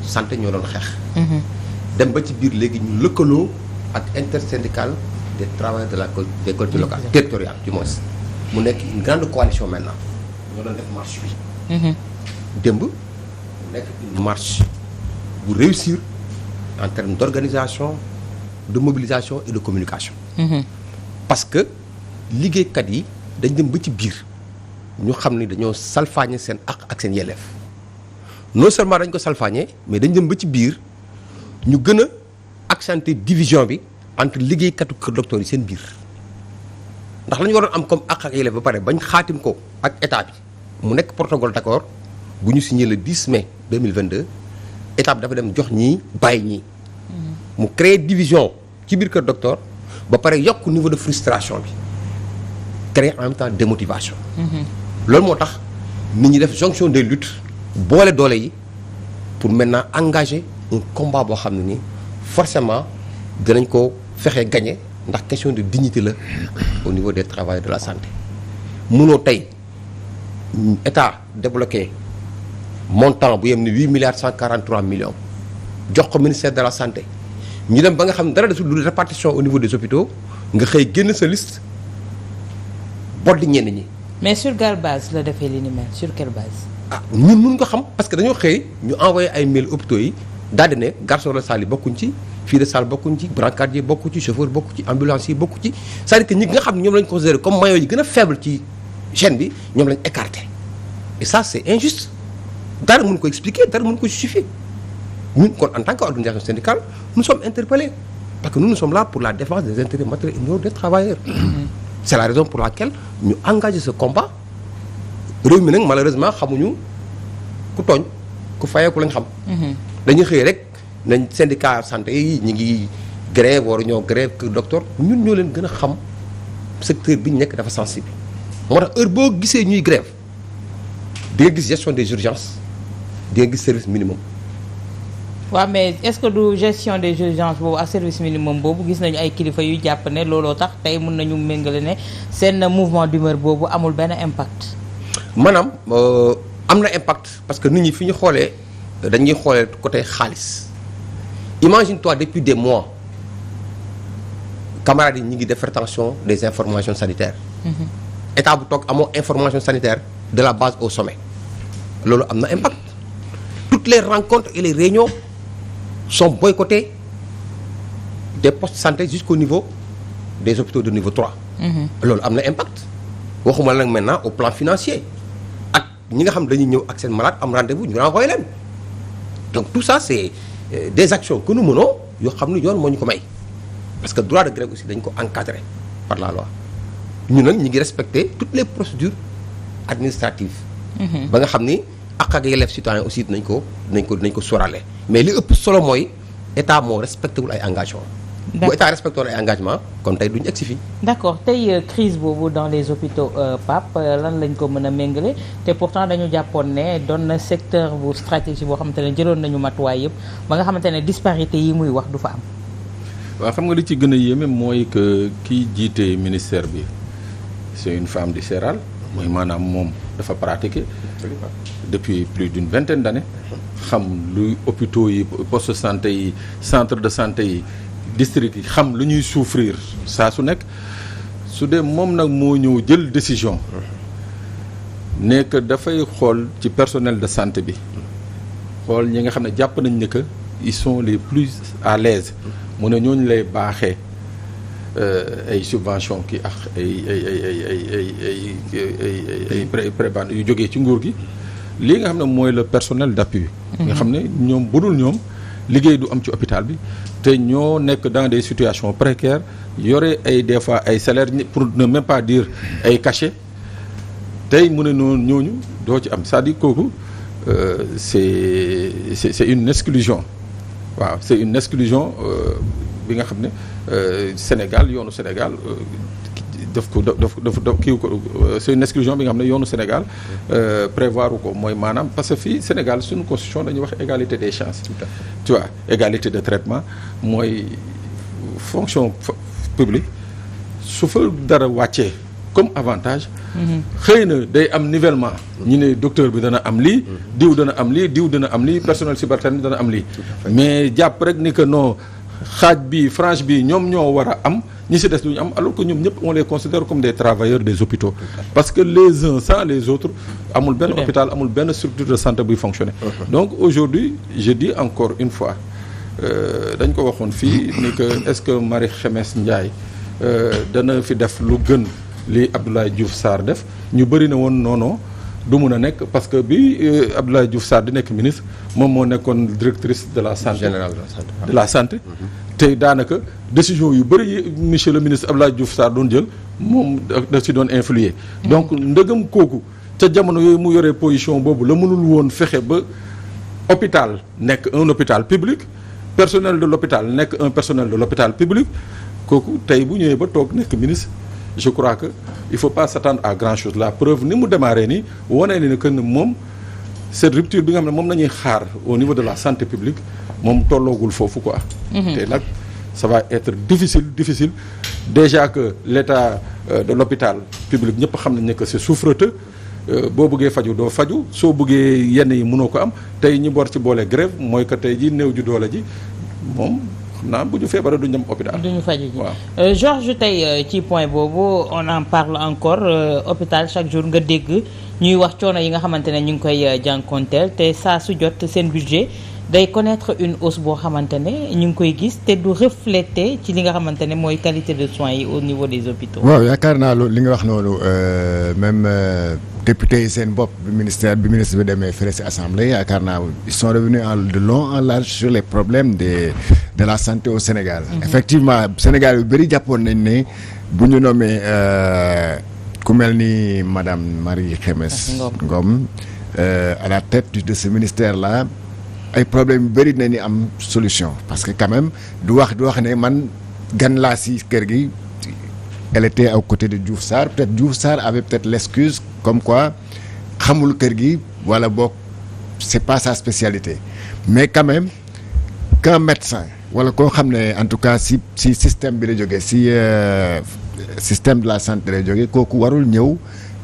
santé ñoo doon xeex. dem ba ci biir léegi ñu lëkkaloo ak intersyndical des travailleurs de la des collectivités locales territoriales du moins mu nekk une grande coalition maintenant ñoo doon def marche bi. démb mu nekk une marche bu réussir en termes d'organisation de mobilisation et de communication. parce que liggéeykat yi dañ dem ba ci biir ñu xam ni dañoo salfaañe seen ak seen yelleef non seulement dañ ko salfaañe mais dañ dem ba ci biir ñu gën a accentuer division bi entre liggéeykatu kër docteur yi seen biir ndax la ñu waroon am comme ak yelleef ba pare bañ xaatim ko ak état bi mu nekk protocole d'accord bu ñu signé le 10 mai 2022 état bi dafa dem jox ñii bàyyi ñii. mu créer division ci biir kër docteur ba pare yokk niveau de frustration bi créer en même temps démotivation. loolu moo tax nit ñi def jonction des luttes boole doole yi pour maintenant engager un combat boo xam ne ni forcément dinañ ko fexe gagner ndax question de dignité la au niveau des travailleurs de la santé. munoo tey état débloqué montant bu yem ni 8,143 milliards jox ko ministère de la santé ñu dem ba nga xam ne dara desul lu répartition au niveau des hôpitaux nga xëy génn sa liste boddi ñenn ñi. mais sur quelle base la defee li ni mel sur quelle base. ñun mun ko xam parce que dañoo xëy ñu envoyé ay mail hôpitaux yi daal di ne garçon de salle yi bokkuñ ci fille de salle bokkuñ ci brancardier bokku ci chauffeur bokku ci ambulancier bokku ci c'est-à-dire que ñi nga xam ne ñoom lañ considéré comme maillon yi gën a faible ci chaîne bi ñoom lañ écarté et ça c'est injuste dara mun ko expliquer dara mun ko justifier ñun kon en tant qu'organisation syndicale nous sommes interpellés parce que nous sommes là pour la défense des intérêts matériels et moraux des travailleurs. C'est la raison pour laquelle ñu engagé ce combat réew mi nag malheureusement xamuñu ku tooñ ku fayeeku lañ xam. dañuy xëy rek nañ syndicat santé yi ñu ngi grève waru ñoo grève que docteur ñun ñoo leen gën a xam secteur bi ñu nekk dafa sensible. moo tax heure boo gisee ñuy grève di nga gis gestion des urgences di nga gis service minimum. waaw mais est-ce que du gestion des urgences boobu ak service minimum boobu gis nañu ay kilifa yu jàpp ne looloo tax tey mën nañu méngale ne seen mouvement d'humeur boobu amul benn impact. maanaam am na impact parce que nit ñi fi ñu xoolee dañuy xoolee côté xaalis imagine-toi depuis des mois camarades yi ñu ngi def rétention des informations sanitaires. état bu toog amoo information sanitaire de la base au sommet loolu am na impact toutes les rencontres et les réunions sont boycottées des postes de santé jusqu'au niveau des hôpitaux de niveau 3. loolu am na impact waxuma la nag maintenant au plan financier ak ñi nga xam dañuy ñëw ak seen malade am rendez-vous ñu renvoyé leen donc tout ça c'est des actions que nous menons yoo xam ne yoon moo ñu ko may parce que droit de grève aussi dañ ko encadré par la loi ñu nag ñi ngi respecter toutes les procédures administratives. ba nga xam ni ak yelleef citoyen aussi dinañ ko sóoraale mais li ëpp solo mooy état moo respecté wul ay engagement bu état respecté woon ay engagement kon tey duñu egsi fii. d'accord tey crise boobu dans les hôpitaux Pape lan lañ ko mën a méngale te pourtant dañu jàppoon ne doon na secteur bu stratégie boo xamante ne jëloon nañu matuwaay yëpp ba nga xamante ne disparité yi muy wax du fa am. waaw xam nga li ci gën a yéeme mooy que kiy jiite ministère bi c'est une femme du Séral mooy maanaam moom dafa pratiquer depuis plus d'une vingtaine d'années xam luy hôpitaux yi poste de santé yi centre de santé yi district yi xam lu ñuy souffrir saa su nekk su dee moom nag moo ñëw jël décision ne que dafay xool ci personnel de santé bi xool ñi nga xam ne jàpp nañ ne que ils sont les plus à l'aise mu ne ñooñu lay baaxee ay subvention ki ak ay prébande yu jógee ci nguur gi lii nga xam ne mooy le personnel d'appui nga xam ne ñoom budul ñoom liggéey du am ci hôpital bi te ñoo nekk dans des situations précaires yore ay des fois ay salaires pour ne même pas dire ay cachets tey mu ne noonu ñooñu doo ci am c'est-à-dire kooku c'est une exclusion waaw c'est une exclusion bi nga xam ne Sénégal yoonu Sénégal daf kii ko c'est une exclusion bi nga xam ne yoonu Sénégal prévoir ko mooy maanaam parce que fii Sénégal suñu constitution dañuy wax égalité des chances tu vois égalité de traitement mooy fonction publique su fa dara wàccee comme avantage. xëy na day am nivellement. ñu ne docteur bi dana am lii. diw dana am lii diw dana am lii personnel subalterne dana am lii. mais jàpp rek ni que non xaaj bi frange bi ñoom ñoo war a am ñi si des du ñu am alors que ñoom ñëpp on les considère comme des travailleurs des hôpitaux. parce que les uns sans les autres amul benn hôpital amul benn structure de santé buy fonctionner. donc aujourd'hui je dis encore une fois dañ ko waxoon fii ni que est-ce que Marie Khemesse Ndiaye dana fi def lu gën li Abdoulaye Diouf Sarr def ñu bëri na woon non du mun a nekk parce que bi Abdoulaye Diouf Sarr di nekk ministre moom moo nekkoon directrice de la santé générale de la santé te daanaka décision yu bëri yi monsieur le ministre Abdoulaye Diouf Sarr doon jël moom da ci doon influer donc ndëgam kooku ca jamono yooyu mu yoree position boobu la mënul woon fexe ba hôpital nekk un hôpital public personnel de l'hôpital nekk un personnel de l'hôpital public kooku tey bu ñëwee ba toog nekk ministre je crois que il faut pas s'attendre à grand chose la preuve ni mu démarré nii wane ni que moom cette rupture bi nga xam ne moom la ñuy xaar au niveau de la santé publique moom tolloogul foofu quoi. te nag ça va être difficile déjà que l'état de l'hôpital public ñëpp xam nañ ne que c'est souffreteux boo bëggee faju doo faju soo bëggee yenn yi mënoo ko am tey ñi bor ci boole grève mooy que tey ji néew ju doole ji moom xam naa bu ñu feebaree duñu dem hôpital. duñu faju ji waaw Georges tey ci point boobu on en parle encore hôpital chaque jour nga dégg ñuy wax coono yi nga xamante ne ñu ngi koy jànkonteel te saa su jot seen budget day connaître une hausse boo xamante ne ñu ngi koy gis te du refléter ci li nga xamante ne mooy qualité de soins yi au niveau des hôpitaux. waaw yaakaar naa loolu li nga wax noonu même député yi seen bopp ministre bi demee fële ci assemblée yaakaar naa ils sont revenus de long en large sur les problèmes de la santé au Sénégal. Effectivement Sénégal yu bëri jàppoon nañ ne bu ñu nommé ku mel ni madame Marie Khemesse Ngom à la tête de ce ministère là. ay problèmes yu bëri nañu am solution parce que quand même du wax ne man gan laa si kër gi elle était aux côtés de Diouf Sarr peut-être Diouf Sarr avait peut-être l'excuse comme quoi xamul kër gi wala boog c'est pas sa spécialité mais quand même qu'un médecin wala koo xam ne en tout cas si système bi la jógee si système de la santé la jógee kooku warul ñëw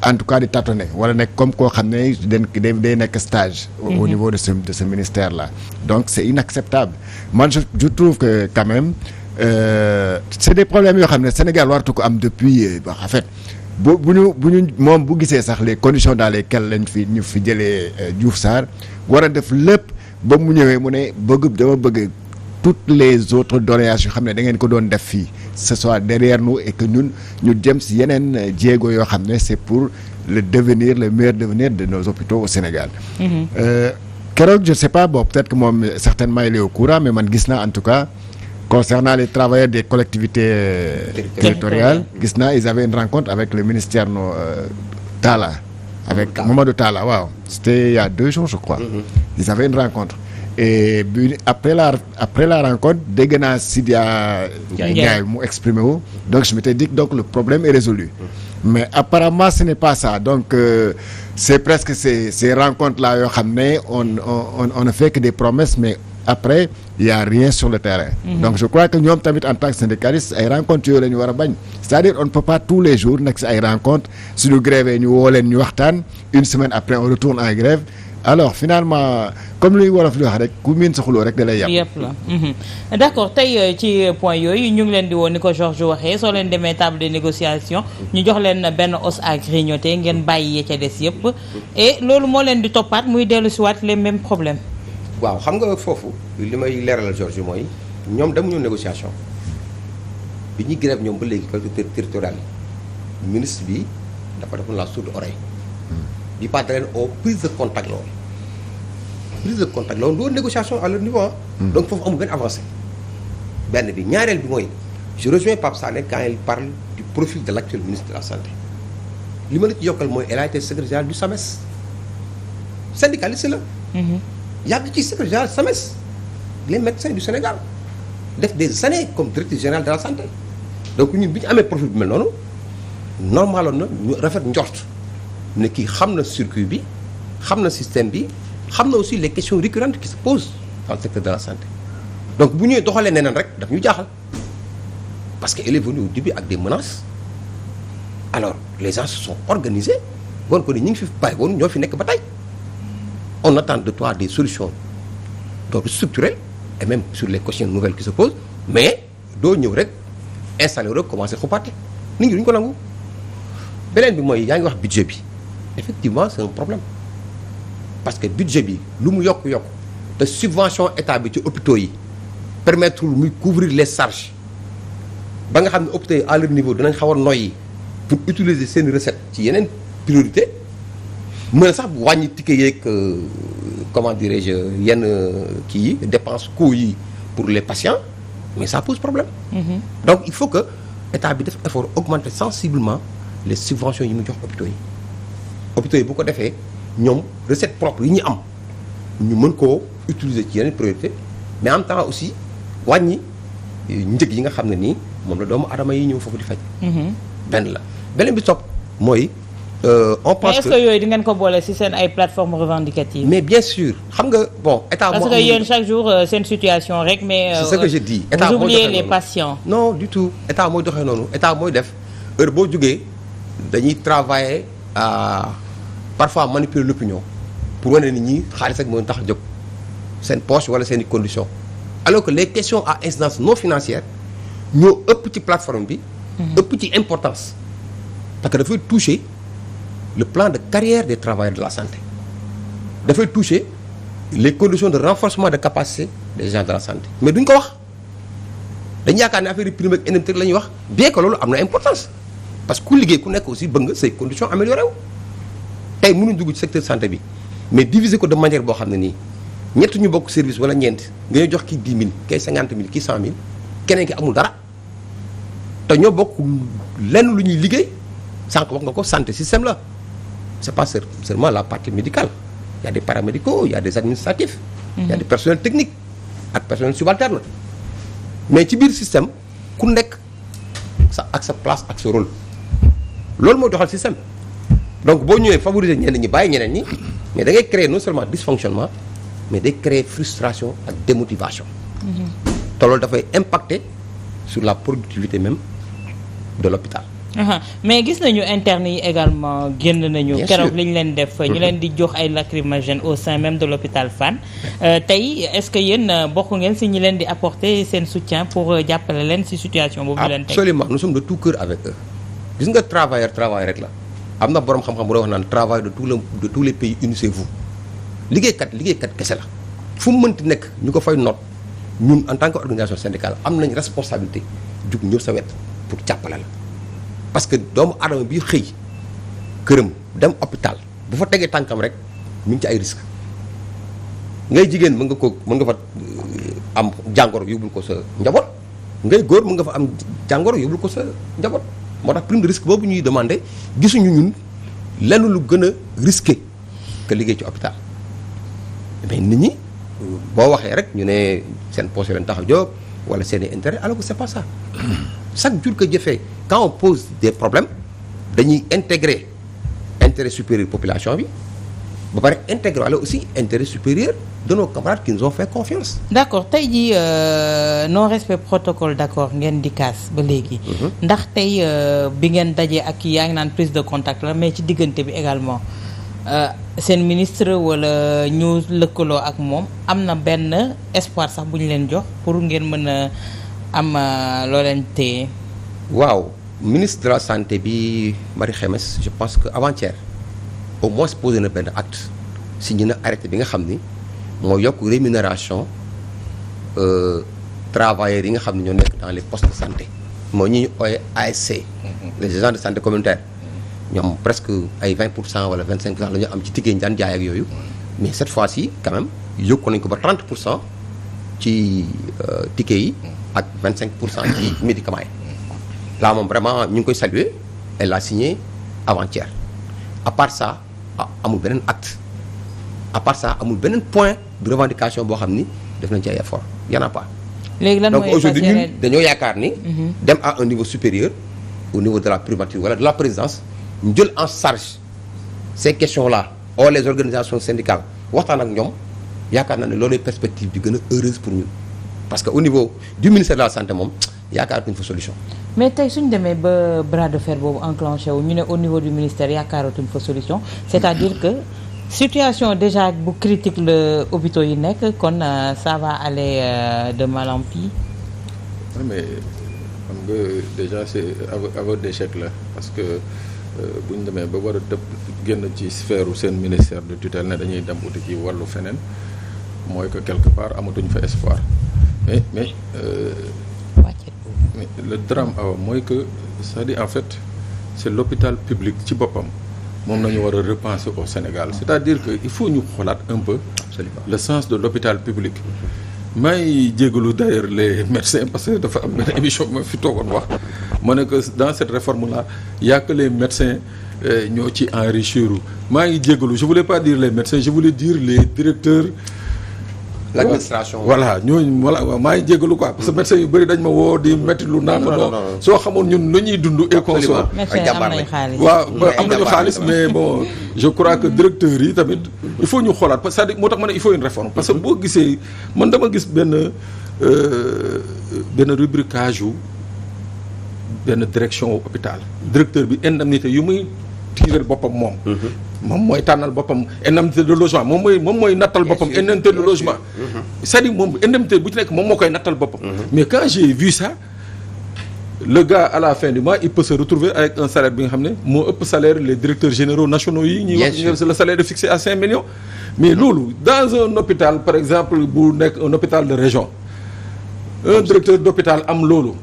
en tout cas di tâtonner wala nekk comme koo xam ne day nekk stage au niveau de ce ministère là donc c'est inacceptable man je trouve que quand même c'est des problèmes yoo xam ne Sénégal waratu ko am depuis en fait bu ñu moom bu gisee sax les conditions dans lesquelles ñu fi jëlee Diouf Sarr war a def lépp ba mu ñëwee mu ne dama bëgg toutes les autres doléances yoo xam ne da ngeen ko doon def fii ce soit derrière nous et que ñun ñu jëm si yeneen jéego yoo xam ne c'est pour le meilleur devenir de nos hôpitaux au Sénégal. Keroog je sais pas bon peut-être que moom certainement il est au courant mais man gis naa en tout cas concernant les travailleurs des collectivités territoriales gis naa ils avaient une rencontre avec le ministère Talla avec Mamadou Talla waaw c'était il y a 2 jours je crois. Ils avaient une rencontre. Et après la rencontre dégg naa Sidya Ndiaye mu exprimé wu donc je m'étais dit que donc le problème est résolu mais apparemment ce n'est pas ça donc c'est presque ces rencontres là yoo xam ne on ne fait que des promesses mais après il y a rien sur le terrain. Donc je crois que ñoom tamit en tant que syndicaliste ay rencontres yooyu la ñu war a bañ c'est-à-dire on ne peut pas tous les jours nekk si ay rencontres suñu grève ñu woo leen ñu waxtaan une semaine après on retourne en grève. Alors finalement comme luy wolof di wax rek ku miin saxuloo rek da lay yàpp la d'accord tey ci point yooyu ñu ngi leen di woon ni ko Georges waxee soo leen demee table de négociation ñu jox leen benn os à grignoter ngeen bàyyi ya ca des yëpp et loolu moo leen di toppaat muy dellu si waat les mêmes problèmes. waaw xam nga foofu li may leeralal Georges mooy ñoom demuñu négociation bi ñuy grève ñoom ba léegi collectivité territoriale yi ministre bi dafa defoon la sourde oreille di pas leen au prise de contact la woon loolu négociation à leur niveau donc foofu amul benn avancé benn bi ñaareel bi mooy je rejoins Pape Sané quand il parle du profil de l'actuel ministre de la santé li ma la ci yokkal mooy elle a été secrétaire générale du SAMES syndicaliste la yàgg ci secrétaire général SAMES les médecins du Sénégal def des années comme directeur général de la santé donc ñun bi ñu amee profil bi mel noonu normaloon na ñu rafet njort ne kii xam na circuit bi xam na système bi xam na aussi les questions récurrentes qui se posent dans le secteur de la santé donc bu ñuy doxalee neneen rek daf ñu jaaxal parce que elle est venue au début ak des menaces alors les gens se sont organisés woon ko ni ñi ngi fi bàyyi woon ñoo fi nekk ba tey on attend de toi des solutions d'ordre structurel et même sur les questions nouvelles qui se posent mais doo ñëw rek installé rek commencé xupaate nit ñi duñu ko nangu. beneen bi mooy yaa ngi wax budget bi effectivement c'est un problème parce que budget bi lu mu yokk te subvention état bi ci hôpitaux yi permettre muy couvrir les charges ba nga xam ne hôpitaux yi à leur niveau dinañ xaw a noyyi pour utiliser seen recette ci yeneen priorité mën a sax wàññi ticket yeeg comment dirais-je yenn kii yi dépenses coûts yi pour les patients mais ça pose problème. Donc il faut que état bi def effort augmenter sensiblement les subventions yi mu jox hôpitaux yi bu ko defee ñoom recette propre yi ñu am ñu mën koo utiliser ci yeneen priorité mais en même temps aussi wàññi njëg yi nga xam ne nii moom la doomu adama yi ñëw foofu di faj. benn la beneen bi topp mooy. On pense mais est-ce que yooyu di ngeen ko boole ci seen ay plateformes revendicatives. mais bien sûr xam nga bon état moo. parce que yéen chaque jour seen situation rek mais. c'est ce que je dis état vous mooy oubliez doxee les noonu. patients. non du tout état mooy doxee noonu état mooy def heure boo jógee dañuy travailler à parfois manipuler l'opinion pour wane nit ñi xaalis ak mooy tax a jóg seen poche wala seen i conditions alors que les questions à incidence non financière ñoo ëpp ci plateforme bi. ëpp ci importance parce que dafay toucher. Le plan de carrière des travailleurs de la santé dafay toucher les conditions de renforcement de capacité des gens de la santé mais duñ ko wax dañu yaakaar ne affaire yi prime ak indemnité la ñuy wax bien que loolu am na importance parce que ku liggéey ku nekk aussi bëgg nga say conditions améliorées wu tey mënuñ dugg ci secteur santé bi mais diviser ko de manière boo xam ne nii ñett ñu bokk service wala ñeent nga jox kii 10 000 kay 50 000 kii 100 000 keneen ki amul dara te ñoo bokk lenn lu ñuy liggéey sànq wax nga ko santé système la. C'est pas seulement la partie médicale. Il y a des paramédicaux, il y a des administratifs, il y a des personnels techniques ak personnel subalterne. Mais ci biir système ku nekk ak sa place ak sa rôle loolu mooy doxal système donc boo ñëwee favoriser ñenn ñi bàyyi ñeneen ñi mais da ngay créer non seulement dysfonctionnement mais day créer frustration ak démotivation. te loolu dafay impacter sur la productivité même de l'hôpital. mais gis nañu internes yi également génn nañu. Bien keroog sûr. li ñu leen def. ñu leen di jox ay lacrymogènes au sein même de l'hôpital Fann. tey est-ce que yéen bokk ngeen ci ñi leen di apporter seen soutien pour jàppale leen ci situation boobu. leen teg Absolument nous sommes de tout cœur avec eux. gis nga travail rek la am na borom xam-xam bu doon wax naan travail de tous les pays unissez-vous liggéeykat kese la fu mu mënti nekk ñu ko fay noot ñun en tant que organisation syndicale am nañ responsabilité jug ñëw sa wet pour jàppale la. parce que doomu aadama bi xëy këram dem hôpital bu fa tegee tànkam rek mi ngi ci ay risques ngay jigéen mën nga fa am jàngoro yóbbul ko sa njaboot ngay góor mën nga fa am jàngoro yóbbul ko sa njaboot moo tax prime de risque boobu ñuy demandé gisuñu ñun lenn lu gën a risqué que liggéey ci hôpital mais nit ñi boo waxee rek ñu ne seen poche leen tax a jóg wala seen i intérêt alors que c'est pas ça chaque jour que jëfee quand on pose des problèmes dañuy intégrer intérêt supérieur population bi ba pare intégrer wala aussi intérêt supérieur de nos camarades qui nous ont fait confiance. d'accord tey jii non respect protocole d'accord ngeen di kaas ba léegi. ndax tey bi ngeen dajee ak yaa ngi naan prise de contact la mais ci diggante bi également seen ministre wala ñu lëkkaloo ak moom am na benn espoir sax bu ñu leen jox pour ngeen mën a am loo leen téye. waaw ministre de la santé bi Marie Khemesse je pense que avant-hier au moins posé na benn acte signé na arrêté bi nga xam ni moo yokk rémunération travailleurs yi nga xam ne ñoo nekk dans les postes de santé moo ñuy ooye ASC les agents de santé communautaire ñoom presque ay 20% wala 25% la ñu am ci ticket daan jaay ak yooyu mais cette fois-ci quand même yokku nañ ko ba 30% ci ticket yi ak 25% ci médicaments yi là moom vraiment ñu ngi koy saluer elle l'a signé avant-hier à part ça amul beneen acte à part ça amul beneen point de revendication boo xam ni def nañ ci ay effort y en a pas. léegi lan donc mooy aujourd'hui ñun dañoo yaakaar ni. dem à un niveau supérieur au niveau de la primature wala de la présidence ñu jël en charge ces questions là ou les organisations syndicales waxtaan ak ñoom yaakaar naa ne loolu perspective bi gën a heureuse pour ñun parce que au niveau du ministère de la santé moom yaakaaratuñ fa solution. mais tey suñ demee ba bras de fer boobu enclenché wu ñu ne au niveau du ministère yaakaaratuñ fa solution c'est-à-dire que situation déjà bu critique la hôpitaux yi nekk kon ça va aller de mal en pis. Oui, mais xam nga déjà c'est aveu d'échec la parce que bu ñu demee ba war a dëpp génn ci sphère u seen ministère de tutelle ne dañuy dem uti ci wàllu feneen mooy que quelque part amatuñ fa espoir mais le drame mooy que c'est-à-dire en fait c'est l'hôpital public ci boppam moom nañu war a repenser au Sénégal c'est-à-dire que il faut ñu xoolaat un peu le sens de l'hôpital public. maa ngi jégalu d'ailleurs les médecins parce que dafa am benn émission ma fi toogoon wax ma ne que dans cette réforme là il y a que les médecins ñoo ci enrichir maa ngi jégalu je voulais pas dire les médecins je voulais dire les directeurs. l'administration voilà ñooñu voilà maa ngi jégalu quoi parce que médecins yu bëri dañ ma woo di métti lu naan ma soo xamoon ñun lu ñuy dund et consort waaw am nañu xaalis mais bon je crois que directeurs yi tamit il faut ñu xoolaat parce que c'est-à-dire moo tax ma ne il faut une réforme parce que boo gisee man dama gis benn rubricage yu benn direction hôpital directeur bi indemnité yu muy tiiral boppam moom mooy tànnal boppam indemnité de logement moom mooy nattal boppam indemnité de logement c'est-à-dire moom indemnité bu ci nekk moom moo koy nattal boppam mais quand j'ai vu ça le gars à la fin du mois il peut se retrouver avec un salaire bi nga xam ne moo ëpp salaire les directeurs généraux nationaux yi ñuy wax le salaire est fixé à 5 millions mais loolu dans un hôpital par exemple bu nekk un hôpital de région un directeur d'hôpital am loolu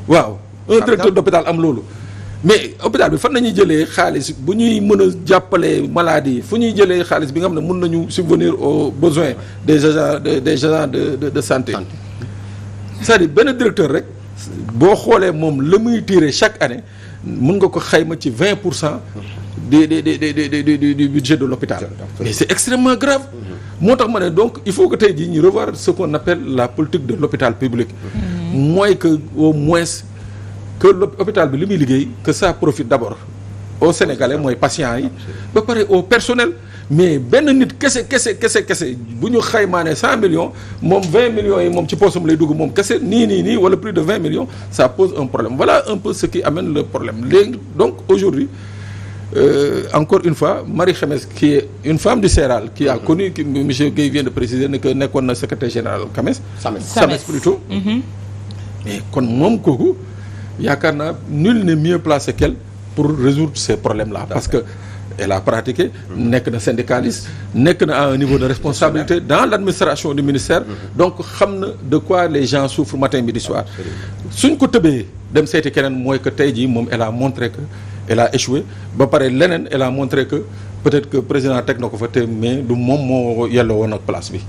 waaw un directeur d'hôpital am loolu mais hôpital bi fan nañuy jëlee xaalis bu ñuy mën a jàppale maladies fu ñuy jëlee xaalis bi nga xam ne mën nañu subvenir aux besoins des agents de santé c'est-à-dire benn directeur rek boo xoolee moom la muy tirer chaque année mën nga ko xayma ci 20% du budget de l'hôpital mais c'est extrêmement grave moo tax ma ne donc il faut que tey jii ñu revoir ce qu'on appelle la politique de l'hôpital public mooy que au moins que l'hôpital bi li muy liggéey que ça profite d'abord aux Sénégalais mooy patients yi ba pare au personnel mais benn nit kese bu ñu xaymaane 100 millions moom 20 millions yi moom ci poosam lay dugg moom kese nii wala plus de 20 millions ça pose un problème voilà un peu ce qui amène le problème léegi donc aujourd'hui encore une fois Marie Khemesse qui est une femme du Céral qui a connu qui monsieur Guèye vient de préciser ne que nekkoon na secrétaire général Sames plutôt mais kon moom kooku yaakaar naa nul n'est mieux placé qu'elle pour résoudre ces problèmes-là parce que elle a pratiqué nekk na syndicaliste nekk na à un niveau de responsabilité dans l'administration du ministère donc xam na de quoi les gens souffrent matin midi soir suñ ko tëbee dem seeti keneen mooy que tey jii moom elle a montré que elle a échoué ba pare leneen elle a montré que peut-être que président teg na ko fa te mais du moom moo yelloo woon ak place bi